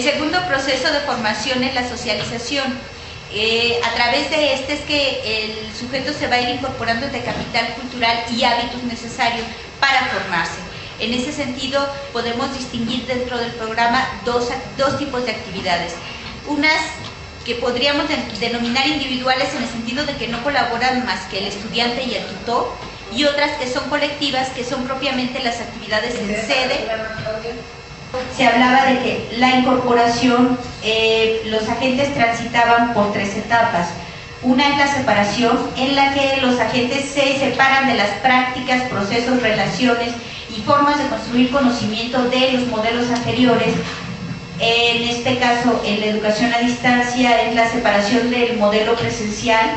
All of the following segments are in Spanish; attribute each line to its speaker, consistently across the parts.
Speaker 1: segundo proceso de formación es la socialización. A través de este es que el sujeto se va a ir incorporando de capital cultural y hábitos necesarios para formarse. En ese sentido, podemos distinguir dentro del programa dos tipos de actividades. Unas que podríamos denominar individuales en el sentido de que no colaboran más que el estudiante y el tutor, y otras que son colectivas, que son propiamente las actividades en sede. Se hablaba de que la incorporación, los agentes transitaban por 3 etapas. Una es la separación, en la que los agentes se separan de las prácticas, procesos, relaciones y formas de construir conocimiento de los modelos anteriores. En este caso, en la educación a distancia, es la separación del modelo presencial.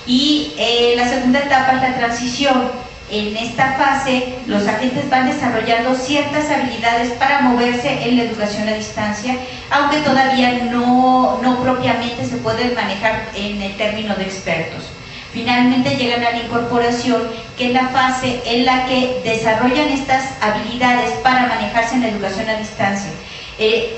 Speaker 1: Y la segunda etapa es la transición. En esta fase, los agentes van desarrollando ciertas habilidades para moverse en la educación a distancia, aunque todavía no propiamente se pueden manejar en el término de expertos. Finalmente llegan a la incorporación, que es la fase en la que desarrollan estas habilidades para manejarse en la educación a distancia.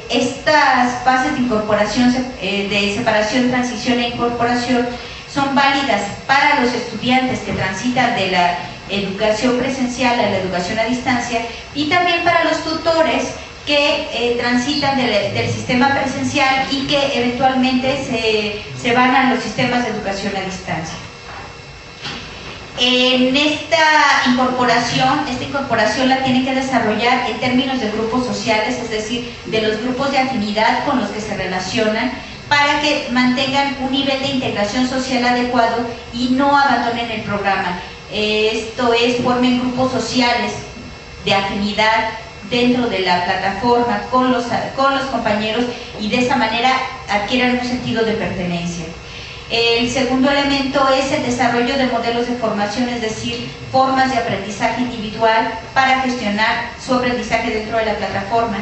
Speaker 1: Estas fases de incorporación, de separación, transición e incorporación, son válidas para los estudiantes que transitan de la educación presencial a la educación a distancia, y también para los tutores que transitan del sistema presencial y que eventualmente se van a los sistemas de educación a distancia. En esta incorporación la tienen que desarrollar en términos de grupos sociales, es decir, de los grupos de afinidad con los que se relacionan, para que mantengan un nivel de integración social adecuado y no abandonen el programa. Esto es, formen grupos sociales de afinidad dentro de la plataforma con los compañeros, y de esa manera adquieran un sentido de pertenencia. El segundo elemento es el desarrollo de modelos de formación, es decir, formas de aprendizaje individual para gestionar su aprendizaje dentro de la plataforma,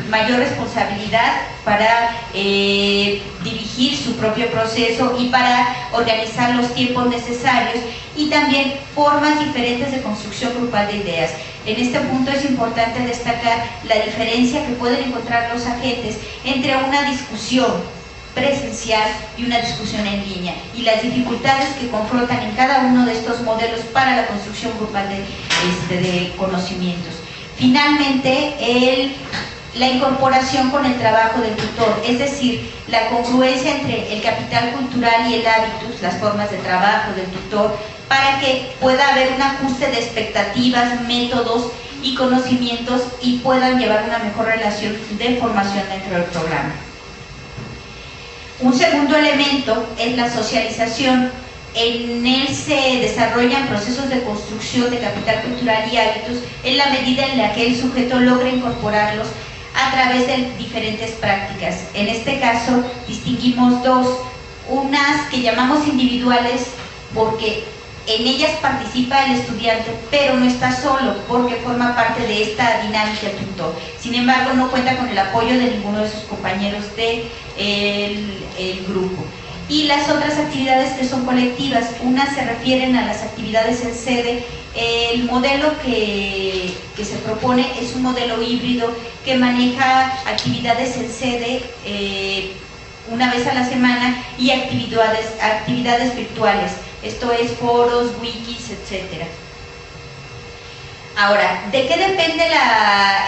Speaker 1: mayor responsabilidad para dirigir su propio proceso y para organizar los tiempos necesarios, y también formas diferentes de construcción grupal de ideas. En este punto es importante destacar la diferencia que pueden encontrar los agentes entre una discusión presencial y una discusión en línea, y las dificultades que confrontan en cada uno de estos modelos para la construcción grupal de conocimientos. Finalmente, la incorporación con el trabajo del tutor, es decir, la congruencia entre el capital cultural y el hábitus, las formas de trabajo del tutor, para que pueda haber un ajuste de expectativas, métodos y conocimientos, y puedan llevar una mejor relación de formación dentro del programa. Un segundo elemento es la socialización. En él se desarrollan procesos de construcción de capital cultural y hábitos en la medida en la que el sujeto logra incorporarlos a través de diferentes prácticas. En este caso distinguimos dos, unas que llamamos individuales porque en ellas participa el estudiante, pero no está solo porque forma parte de esta dinámica tutor. Sin embargo, no cuenta con el apoyo de ninguno de sus compañeros del grupo. Y las otras actividades que son colectivas, unas se refieren a las actividades en sede. El modelo que se propone es un modelo híbrido que maneja actividades en sede una vez a la semana y actividades virtuales. Esto es foros, wikis, etc. Ahora, ¿de qué depende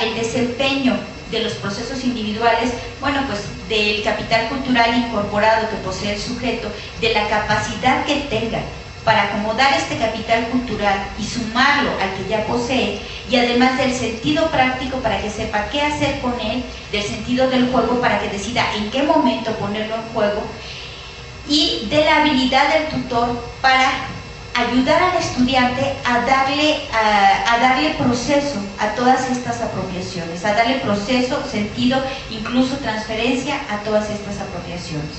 Speaker 1: el desempeño de los procesos individuales? Bueno, pues del capital cultural incorporado que posee el sujeto, de la capacidad que tenga para acomodar este capital cultural y sumarlo al que ya posee, y además del sentido práctico para que sepa qué hacer con él, del sentido del juego para que decida en qué momento ponerlo en juego, y de la habilidad del tutor para ayudar al estudiante a darle proceso a todas estas apropiaciones, a darle proceso, sentido, incluso transferencia a todas estas apropiaciones.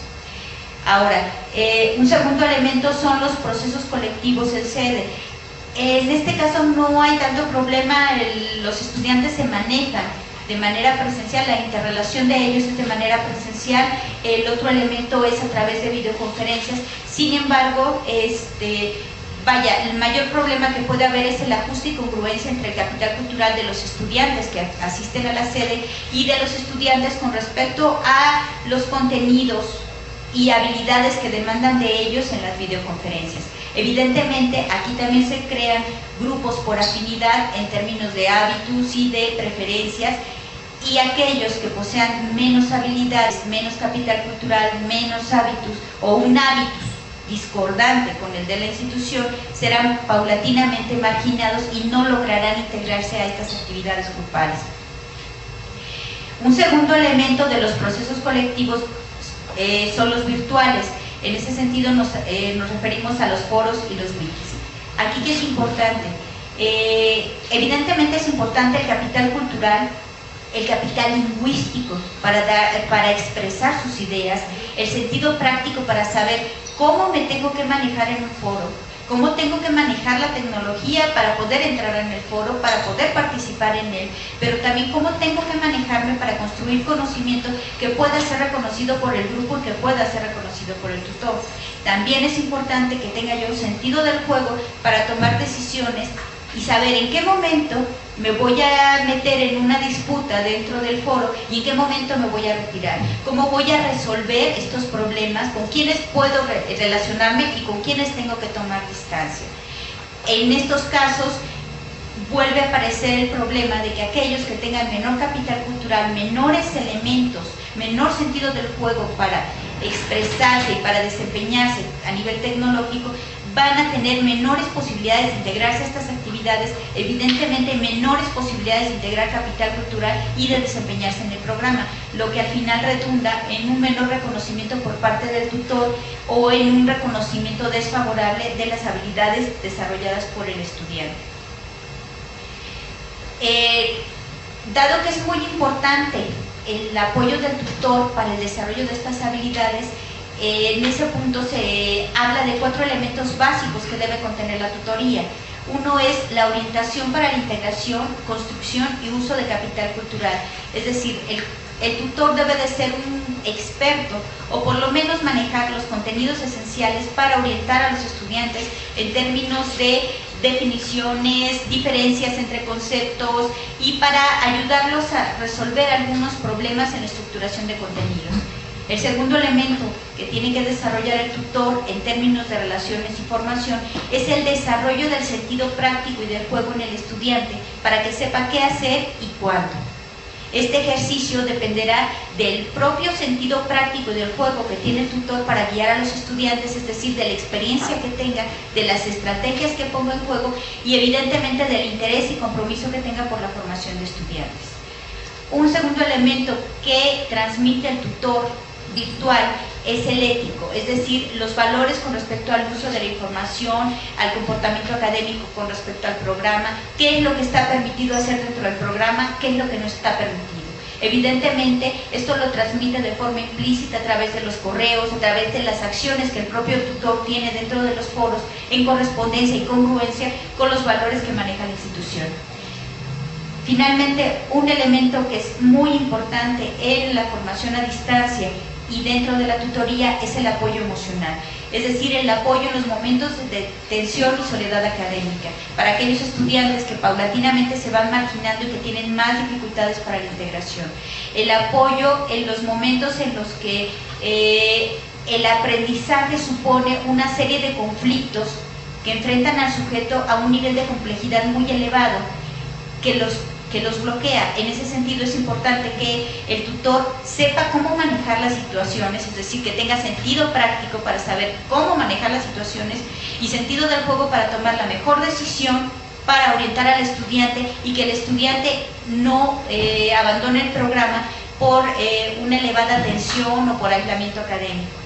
Speaker 1: Ahora, un segundo elemento son los procesos colectivos en sede. En este caso no hay tanto problema, los estudiantes se manejan de manera presencial, la interrelación de ellos es de manera presencial, el otro elemento es a través de videoconferencias. Sin embargo, vaya, el mayor problema que puede haber es el ajuste y congruencia entre el capital cultural de los estudiantes que asisten a la sede y de los estudiantes con respecto a los contenidos y habilidades que demandan de ellos en las videoconferencias. Evidentemente, aquí también se crean grupos por afinidad en términos de hábitos y de preferencias, y aquellos que posean menos habilidades, menos capital cultural, menos hábitos o un hábitus discordante con el de la institución, serán paulatinamente marginados y no lograrán integrarse a estas actividades grupales. Un segundo elemento de los procesos colectivos son los virtuales. En ese sentido nos referimos a los foros y los wikis. Aquí, ¿qué es importante? Evidentemente es importante el capital cultural, el capital lingüístico para expresar sus ideas, el sentido práctico para saber cómo me tengo que manejar en un foro, cómo tengo que manejar la tecnología para poder entrar en el foro, para poder participar en él, pero también cómo tengo que manejarme para construir conocimiento que pueda ser reconocido por el grupo y que pueda ser reconocido por el tutor. También es importante que tenga yo un sentido del juego para tomar decisiones y saber en qué momento me voy a meter en una disputa dentro del foro y en qué momento me voy a retirar. Cómo voy a resolver estos problemas, con quiénes puedo relacionarme y con quiénes tengo que tomar distancia. En estos casos vuelve a aparecer el problema de que aquellos que tengan menor capital cultural, menores elementos, menor sentido del juego para expresarse y para desempeñarse a nivel tecnológico, van a tener menores posibilidades de integrarse a estas actividades, evidentemente menores posibilidades de integrar capital cultural y de desempeñarse en el programa, lo que al final redunda en un menor reconocimiento por parte del tutor o en un reconocimiento desfavorable de las habilidades desarrolladas por el estudiante. Dado que es muy importante el apoyo del tutor para el desarrollo de estas habilidades, en ese punto se habla de 4 elementos básicos que debe contener la tutoría. Uno es la orientación para la integración, construcción y uso de capital cultural. Es decir, el tutor debe de ser un experto o por lo menos manejar los contenidos esenciales para orientar a los estudiantes en términos de definiciones, diferencias entre conceptos y para ayudarlos a resolver algunos problemas en la estructuración de contenidos. El segundo elemento que tiene que desarrollar el tutor en términos de relaciones y formación es el desarrollo del sentido práctico y del juego en el estudiante para que sepa qué hacer y cuándo. Este ejercicio dependerá del propio sentido práctico y del juego que tiene el tutor para guiar a los estudiantes, es decir, de la experiencia que tenga, de las estrategias que ponga en juego y evidentemente del interés y compromiso que tenga por la formación de estudiantes. Un segundo elemento que transmite el tutor virtual es el ético, es decir, los valores con respecto al uso de la información, al comportamiento académico con respecto al programa, qué es lo que está permitido hacer dentro del programa, qué es lo que no está permitido. Evidentemente, esto lo transmite de forma implícita a través de los correos, a través de las acciones que el propio tutor tiene dentro de los foros, en correspondencia y congruencia con los valores que maneja la institución. Finalmente, un elemento que es muy importante en la formación a distancia y dentro de la tutoría es el apoyo emocional, es decir, el apoyo en los momentos de tensión y soledad académica, para aquellos estudiantes que paulatinamente se van marginando y que tienen más dificultades para la integración. El apoyo en los momentos en los que el aprendizaje supone una serie de conflictos que enfrentan al sujeto a un nivel de complejidad muy elevado, que los bloquea. En ese sentido es importante que el tutor sepa cómo manejar las situaciones, es decir, que tenga sentido práctico para saber cómo manejar las situaciones y sentido del juego para tomar la mejor decisión para orientar al estudiante y que el estudiante no abandone el programa por una elevada tensión o por aislamiento académico.